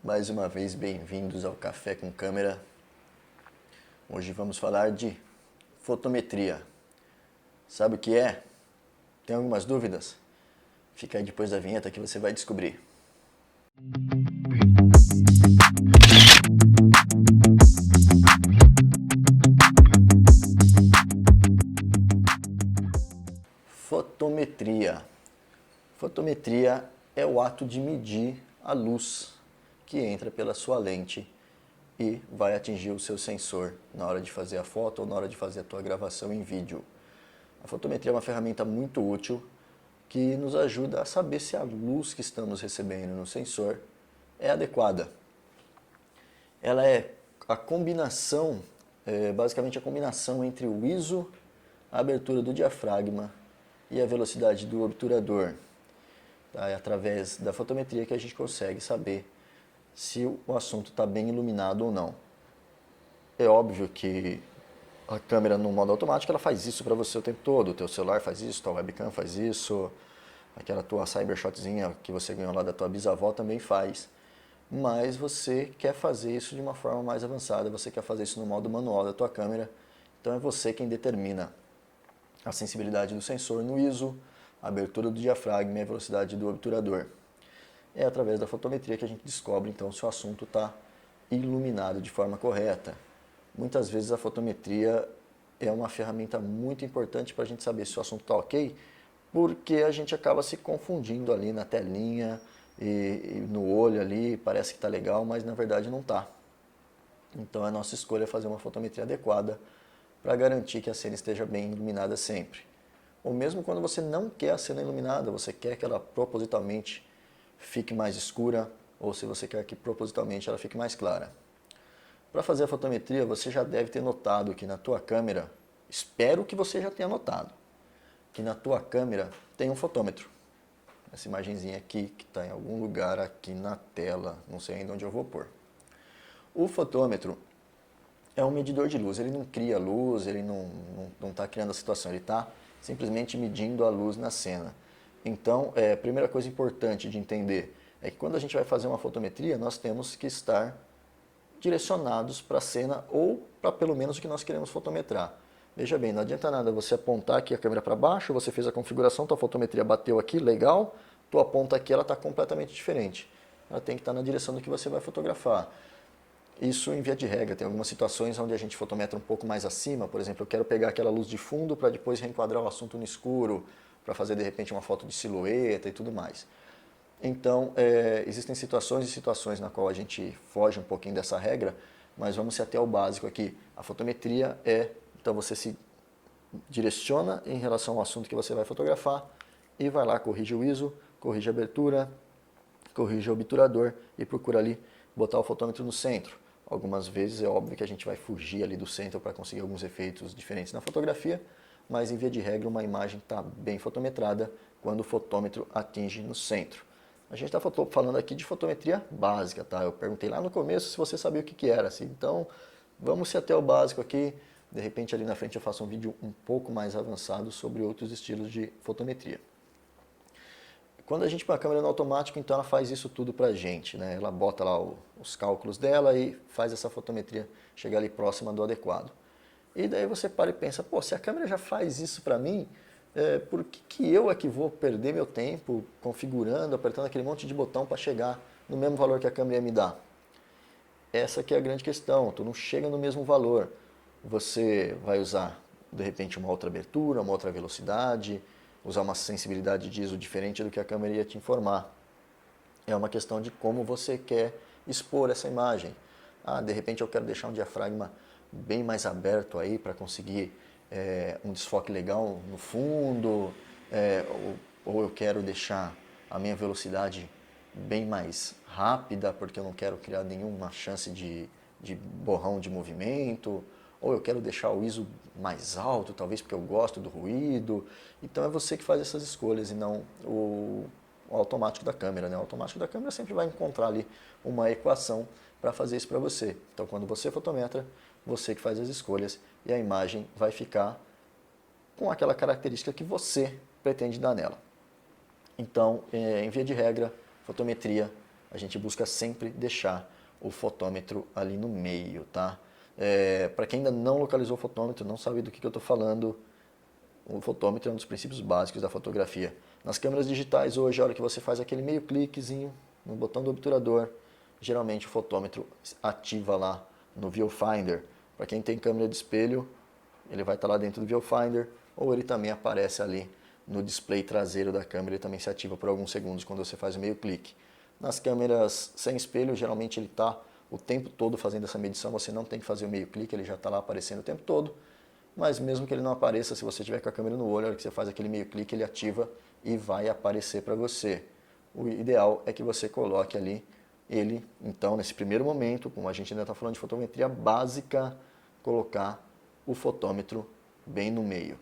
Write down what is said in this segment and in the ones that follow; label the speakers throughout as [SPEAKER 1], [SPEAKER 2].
[SPEAKER 1] Mais uma vez, bem-vindos ao Café com Câmera. Hoje vamos falar de fotometria. Sabe o que é? Tem algumas dúvidas? Fica aí depois da vinheta que você vai descobrir. Fotometria. Fotometria é o ato de medir a luz que entra pela sua lente e vai atingir o seu sensor na hora de fazer a foto ou na hora de fazer a tua gravação em vídeo. A fotometria é uma ferramenta muito útil que nos ajuda a saber se a luz que estamos recebendo no sensor é adequada. Ela é a combinação, basicamente a combinação entre o ISO, a abertura do diafragma e a velocidade do obturador. Tá? É através da fotometria que a gente consegue saber se o assunto está bem iluminado ou não. É óbvio que a câmera no modo automático ela faz isso para você o tempo todo. O teu celular faz isso, tua webcam faz isso, aquela tua cybershotzinha que você ganhou lá da tua bisavó também faz. Mas você quer fazer isso de uma forma mais avançada, você quer fazer isso no modo manual da tua câmera. Então é você quem determina a sensibilidade do sensor no ISO, a abertura do diafragma e a velocidade do obturador. É através da fotometria que a gente descobre então se o assunto está iluminado de forma correta. Muitas vezes a fotometria é uma ferramenta muito importante para a gente saber se o assunto está ok, porque a gente acaba se confundindo ali na telinha e no olho ali, parece que está legal, mas na verdade não está. Então a nossa escolha é fazer uma fotometria adequada para garantir que a cena esteja bem iluminada sempre. Ou mesmo quando você não quer a cena iluminada, você quer que ela propositalmente fique mais escura, ou se você quer que propositalmente ela fique mais clara. Para fazer a fotometria, você já deve ter notado que na tua câmera, espero que você já tenha notado, que na tua câmera tem um fotômetro. Essa imagenzinha aqui, que está em algum lugar aqui na tela, não sei ainda onde eu vou pôr. O fotômetro é um medidor de luz, ele não cria luz, ele não está criando a situação, ele está simplesmente medindo a luz na cena. Então, a primeira coisa importante de entender é que quando a gente vai fazer uma fotometria, nós temos que estar direcionados para a cena ou para pelo menos o que nós queremos fotometrar. Veja bem, não adianta nada você apontar aqui a câmera para baixo, você fez a configuração, tua fotometria bateu aqui, legal, tu aponta aqui, ela está completamente diferente. Ela tem que estar na direção do que você vai fotografar. Isso em via de regra, tem algumas situações onde a gente fotometra um pouco mais acima, por exemplo, eu quero pegar aquela luz de fundo para depois reenquadrar o assunto no escuro, para fazer de repente uma foto de silhueta e tudo mais. Então, existem situações e situações na qual a gente foge um pouquinho dessa regra, mas vamos se ater ao básico aqui. A fotometria então você se direciona em relação ao assunto que você vai fotografar e vai lá, corrige o ISO, corrige a abertura, corrige o obturador e procura ali botar o fotômetro no centro. Algumas vezes é óbvio que a gente vai fugir ali do centro para conseguir alguns efeitos diferentes na fotografia, mas em via de regra uma imagem está bem fotometrada quando o fotômetro atinge no centro. A gente está falando aqui de fotometria básica, tá? Eu perguntei lá no começo se você sabia o que era, assim, então vamos se até o básico aqui. De repente ali na frente eu faço um vídeo um pouco mais avançado sobre outros estilos de fotometria. Quando a gente põe a câmera no automático, então ela faz isso tudo pra gente, né? Ela bota lá os cálculos dela e faz essa fotometria chegar ali próxima do adequado. E daí você para e pensa, pô, se a câmera já faz isso pra mim, por que eu é que vou perder meu tempo configurando, apertando aquele monte de botão para chegar no mesmo valor que a câmera me dá? Essa que é a grande questão, tu não chega no mesmo valor. Você vai usar, de repente, uma outra abertura, uma outra velocidade, usar uma sensibilidade de ISO diferente do que a câmera ia te informar. É uma questão de como você quer expor essa imagem. De repente eu quero deixar um diafragma bem mais aberto aí para conseguir um desfoque legal no fundo, ou eu quero deixar a minha velocidade bem mais rápida porque eu não quero criar nenhuma chance de borrão de movimento, ou eu quero deixar o ISO mais alto, talvez porque eu gosto do ruído. Então é você que faz essas escolhas e não o automático da câmera, né? O automático da câmera sempre vai encontrar ali uma equação para fazer isso para você. Então quando você fotometra, você que faz as escolhas e a imagem vai ficar com aquela característica que você pretende dar nela. Então, em via de regra, fotometria a gente busca sempre deixar o fotômetro ali no meio, tá? Para quem ainda não localizou o fotômetro, não sabe do que eu estou falando, o fotômetro é um dos princípios básicos da fotografia. Nas câmeras digitais hoje, a hora que você faz aquele meio cliquezinho no botão do obturador, geralmente o fotômetro ativa lá no viewfinder. Para quem tem câmera de espelho, ele vai estar lá dentro do viewfinder, ou ele também aparece ali no display traseiro da câmera, ele também se ativa por alguns segundos quando você faz o meio clique. Nas câmeras sem espelho, geralmente ele está o tempo todo fazendo essa medição, você não tem que fazer o meio clique, ele já está lá aparecendo o tempo todo. Mas mesmo que ele não apareça, se você tiver com a câmera no olho, a hora que você faz aquele meio clique, ele ativa e vai aparecer para você. O ideal é que você coloque ali ele, então, nesse primeiro momento, como a gente ainda está falando de fotometria básica, colocar o fotômetro bem no meio.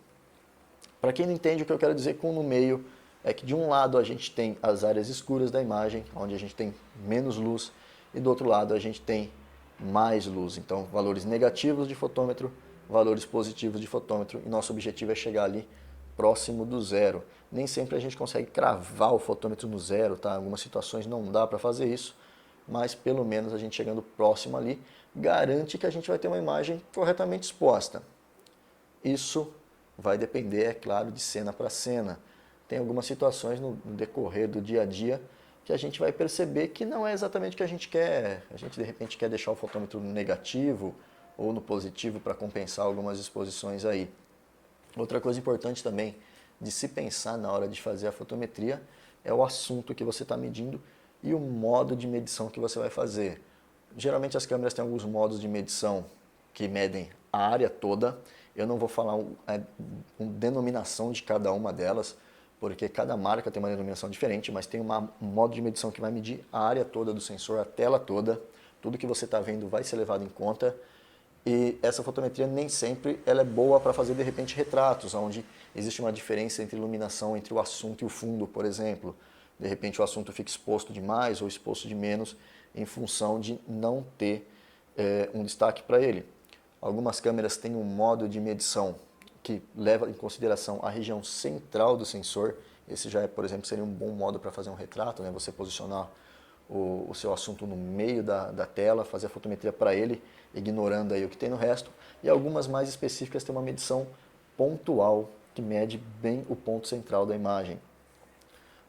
[SPEAKER 1] Para quem não entende, o que eu quero dizer com no meio é que de um lado a gente tem as áreas escuras da imagem, onde a gente tem menos luz, e do outro lado a gente tem mais luz. Então, valores negativos de fotômetro, valores positivos de fotômetro, e nosso objetivo é chegar ali próximo do zero. Nem sempre a gente consegue cravar o fotômetro no zero, tá? Em algumas situações não dá para fazer isso, mas pelo menos a gente chegando próximo ali, garante que a gente vai ter uma imagem corretamente exposta. Isso vai depender, é claro, de cena para cena. Tem algumas situações no decorrer do dia a dia que a gente vai perceber que não é exatamente o que a gente quer. A gente de repente quer deixar o fotômetro no negativo ou no positivo para compensar algumas exposições aí. Outra coisa importante também de se pensar na hora de fazer a fotometria é o assunto que você está medindo e o modo de medição que você vai fazer. Geralmente as câmeras têm alguns modos de medição que medem a área toda. Eu não vou falar a denominação de cada uma delas, porque cada marca tem uma denominação diferente, mas tem um modo de medição que vai medir a área toda do sensor, a tela toda. Tudo que você está vendo vai ser levado em conta. E essa fotometria nem sempre ela é boa para fazer, de repente, retratos, onde existe uma diferença entre iluminação entre o assunto e o fundo, por exemplo. De repente o assunto fica exposto de mais ou exposto de menos, em função de não ter um destaque para ele. Algumas câmeras têm um modo de medição que leva em consideração a região central do sensor. Esse já, por exemplo, seria um bom modo para fazer um retrato, né? Você posicionar o seu assunto no meio da tela, fazer a fotometria para ele, ignorando aí o que tem no resto. E algumas mais específicas têm uma medição pontual, que mede bem o ponto central da imagem.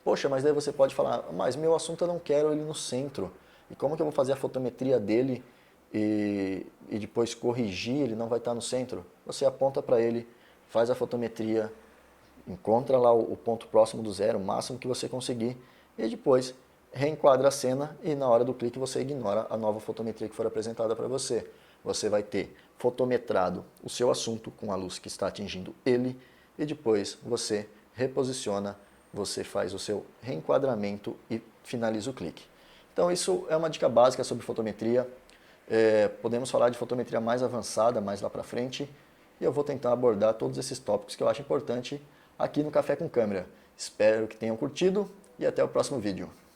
[SPEAKER 1] Poxa, mas daí você pode falar, mas meu assunto eu não quero ele no centro. E como que eu vou fazer a fotometria dele e depois corrigir, ele não vai estar no centro? Você aponta para ele, faz a fotometria, encontra lá o ponto próximo do zero, o máximo que você conseguir, e depois reenquadra a cena e na hora do clique você ignora a nova fotometria que for apresentada para você. Você vai ter fotometrado o seu assunto com a luz que está atingindo ele e depois você reposiciona, você faz o seu reenquadramento e finaliza o clique. Então isso é uma dica básica sobre fotometria. Podemos falar de fotometria mais avançada mais lá para frente e eu vou tentar abordar todos esses tópicos que eu acho importante aqui no Café com Câmera. Espero que tenham curtido e até o próximo vídeo.